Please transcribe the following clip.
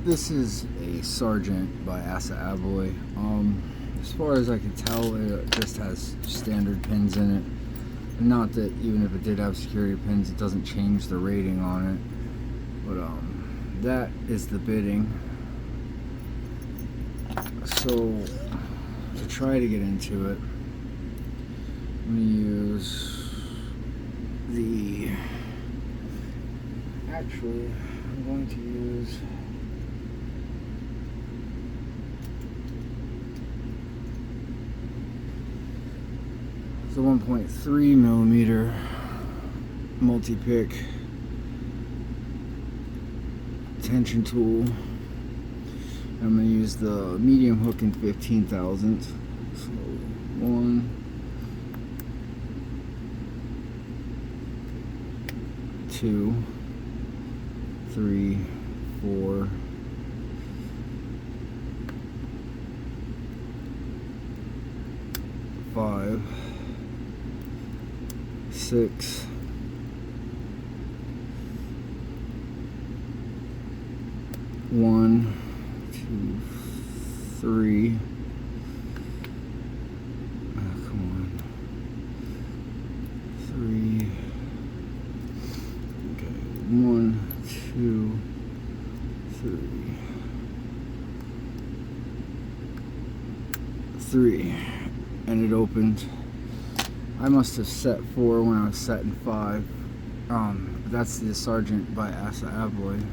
This is a Sargent by Asa Abloy. As far as I can tell, it just has standard pins in it. Not that even if it did have security pins, it doesn't change the rating on it. But that is the bitting. So to try to get into it, I'm going to use I'm going to use the 1.3 millimeter multi-pick tension tool. I'm going to use the medium hook in 15,000. So 1, 2, 3, 4, 5, 6, 1, 2, 3. Come on. 3. Okay. 1, 2, 3. And it opened. I must have set 4 when I was setting 5. That's the Sargent by Asa Abloy.